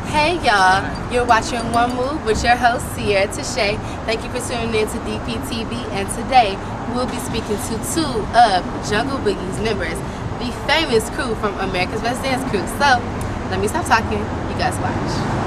Hey y'all, you're watching One Move with your host Ciarra To'shia. Thank you for tuning in to DPTV, and today we'll be speaking to two of Jungle Boogies members, the famous crew from America's Best Dance Crew. So, let me stop talking, you guys watch.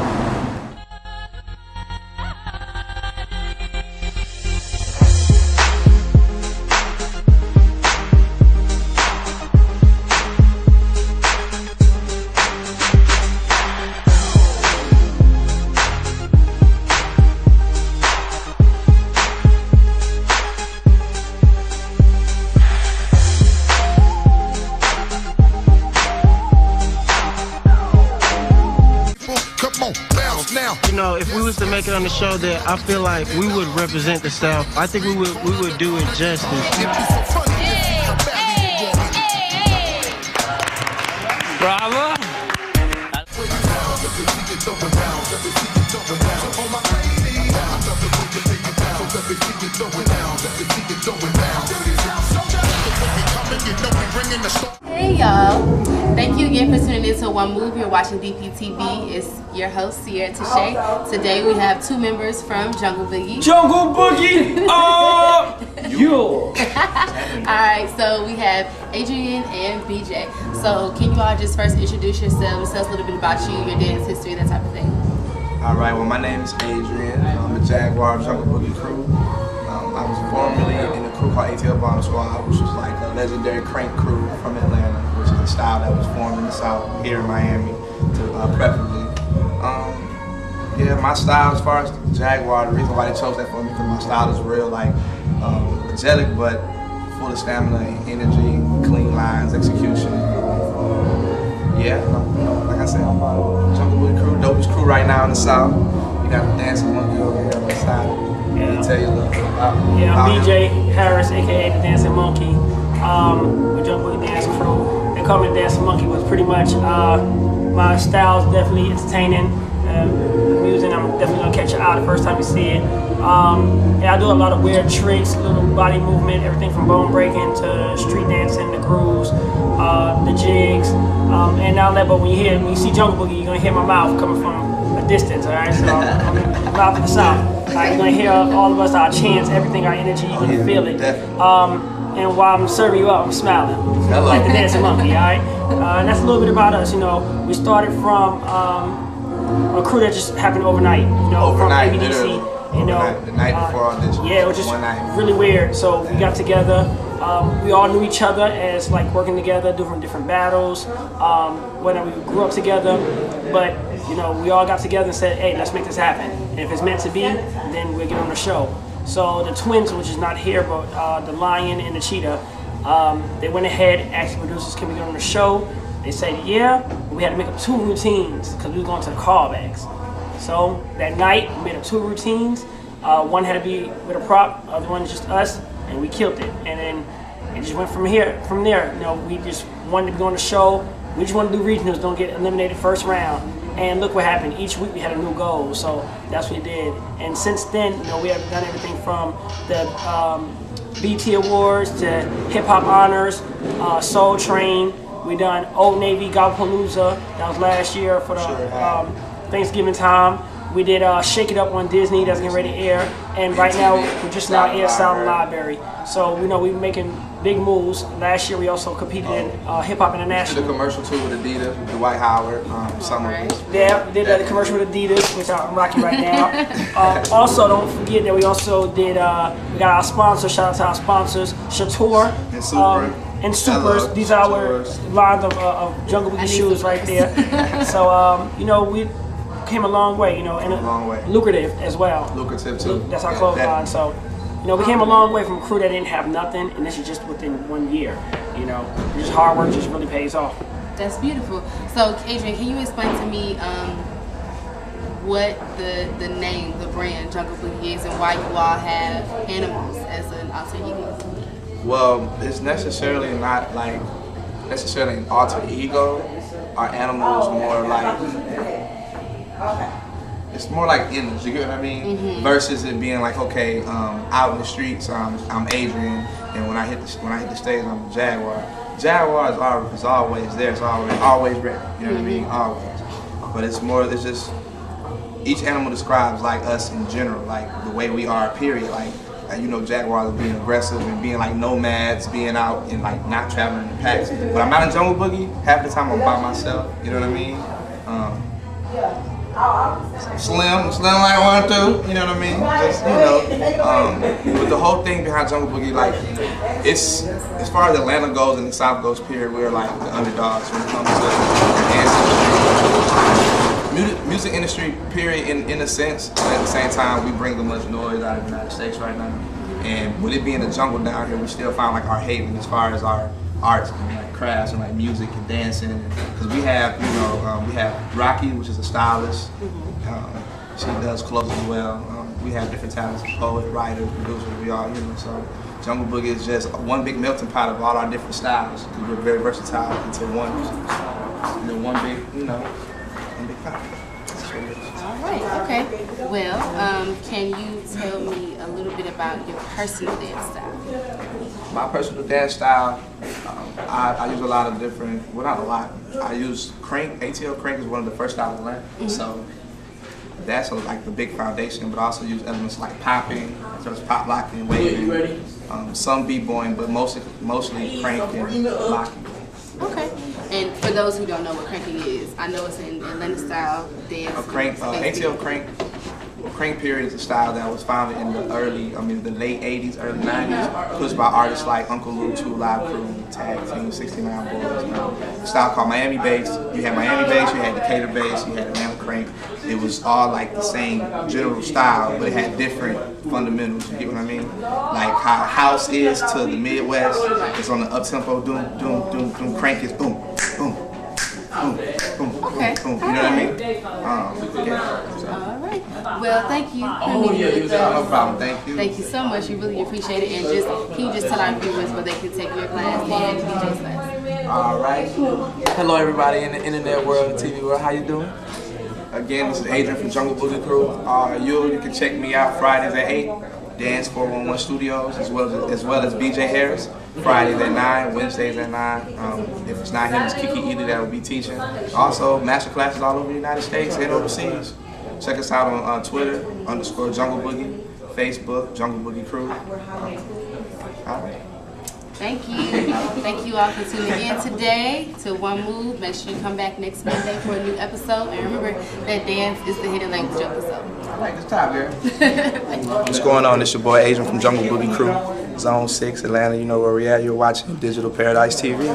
You know, if we was to make it on the show, that I feel like we would represent the South. I think we would do it justice. Bravo. Hey y'all, thank you again for tuning in to One Move. You're watching DPTV. It's your host Ciarra To'shia. Today we have two members from Jungle Boogies. Jungle Boogie! You! Alright, so we have Adrian and BJ. So can you all just first introduce yourselves, tell us a little bit about you, your dance history, that type of thing. Alright, well my name is Adrian. I'm the Jaguar Jungle Boogie crew. I was formerly in a crew called ATL Bomb Squad, which was like a legendary crank crew from Atlanta, which is a style that was formed in the South, here in Miami, to preferably. Yeah, my style as far as the Jaguar, the reason why they chose that for me, because my style is real like angelic, but full of stamina and energy, clean lines, execution. Yeah, like I said, I'm Jungle Boogie crew, dopest crew right now in the South. You got the dancing monkey over here on the side. Yeah. Tell you a little bit about I'm BJ Harris, aka the Dancing Monkey, with Jungle Boogie Dance Crew. They call me the Dancing Monkey. Was pretty much my style is definitely entertaining, amusing. I'm definitely gonna catch your eye the first time you see it. I do a lot of weird tricks, little body movement, everything from bone breaking to street dancing, the grooves, the jigs, and all that. But when you see Jungle Boogie, you're gonna hear my mouth coming from a distance. All right, so I'm in the mouth of the South. You're gonna hear all of us, our chants, everything, our energy. You're gonna feel it. And while I'm serving you up, I'm smiling like the Dancing Monkey. All right, and that's a little bit about us. You know, we started from a crew that just happened overnight. You know, overnight, from ABDC. You know, the night before audition. Yeah, it was just really weird. So we got together. We all knew each other as like working together, doing different battles. When we grew up together, but you know, we all got together and said, "Hey, let's make this happen. And if it's meant to be, then we'll get on the show." So the twins, which is not here, but the lion and the cheetah, they went ahead, asked the producers, "Can we get on the show?" They said, "Yeah." We had to make up 2 routines because we were going to the callbacks. So that night, we made up 2 routines. One had to be with a prop, the other one just us, and we killed it. And then it just went from there. You know, we just wanted to go on the show. We just wanted to do regionals, don't get eliminated first round. And look what happened. Each week we had a new goal, so that's what we did. And since then, you know, we have done everything from the BT Awards to Hip Hop Honors, Soul Train. We done Old Navy Gobapalooza. That was last year for the Thanksgiving time. We did Shake It Up on Disney. That's getting ready to air. And right now we're just now air Silent Library. So you know we're making big moves. Last year we also competed in Hip Hop International. Did a commercial too with Adidas, with Dwight Howard, Summer. Yeah, did the commercial with Adidas, which I'm rocking right now. Also, don't forget that we also did. We got our sponsors. Shout out to our sponsors, Chateau and Supers. These are our lines of Jungle Boogie shoes right there. So you know we came a long way, you know, and lucrative as well. Lucrative too. That's our clothing line. So, you know, we came a long way from a crew that didn't have nothing, and this is just within 1 year. You know, just hard work just really pays off. That's beautiful. So, Adrian, can you explain to me what the name, the brand Jungle Boogie is, and why you all have animals as an alter ego? Well, it's necessarily not like necessarily an alter ego. Our animals more like it's more like image, you get what I mean? Versus it being like, okay, out in the streets, I'm Adrian, and when I hit the stage, I'm Jaguar. Jaguar is always there. It's always ready. You know what I mean? Always. but it's just each animal describes like us in general, like the way we are, period. Like you know, jaguars being aggressive and being like nomads, being out and like not traveling in packs. But I'm not in Jungle Boogie. Half the time I'm by myself. You know what I mean? Slim like 1, 2. You know what I mean? Just but the whole thing behind Jungle Boogie, like it's as far as Atlanta goes and the South goes, period. We're like the underdogs when it comes to the music industry, period. In a sense, but at the same time, we bring the much noise out of the United States right now. And with it being a jungle down here, we still find like our haven as far as our arts and like crafts and like music and dancing. Because we have, we have Rocky, which is a stylist. She does clothes as well. We have different talents: poet, writer, producer. We all, so Jungle Boogie is just one big melting pot of all our different styles. We're very versatile into one big, one big pot. All right, okay. Well, can you tell me a little bit about your personal dance style? My personal dance style, I use a lot of different, well not a lot, I use crank. ATL crank is one of the first styles I learned. So that's like the big foundation, but I also use elements like popping, just pop locking, waving, some b-boying, but mostly crank and locking. Okay. And for those who don't know what cranking is, I know it's an Atlanta style dance. ATL crank period is a style that was founded in the late 80s, early 90s, pushed by artists like Uncle Lou, Two Live Crew, Tag Team, 69 Boys. A style called Miami Bass. You had Miami Bass, you had Decatur Bass, you had Atlanta crank. It was all like the same general style, but it had different fundamentals. You get what I mean? Like how house is to the Midwest, it's on the up tempo, doom, doom, doom, doom. Crank is boom, boom, boom, boom, okay. boom. You know what I mean? All right. Well, thank you. No problem. Thank you. Thank you so much. We really appreciate it. And can you just tell our viewers where they can take your class and DJ's class? All right. Hello, everybody in the internet world and TV world. How you doing? Again, this is Adrian from Jungle Boogie Crew. You can check me out Fridays at 8, Dance 411 Studios, as well as BJ Harris. Fridays at 9, Wednesdays at 9. If it's not him, it's Kiki Ely that will be teaching. Also, master classes all over the United States and overseas. Check us out on Twitter, _Jungle Boogie, Facebook, Jungle Boogie Crew. All right. Thank you. Thank you all for tuning in today to One Move. Make sure you come back next Monday for a new episode. And remember that dance is the hidden language episode. I like this top, girl. What's going on? It's your boy Adrian from Jungle Boogie Crew. Zone 6, Atlanta. You know where we at. You're watching Digital Paradise TV.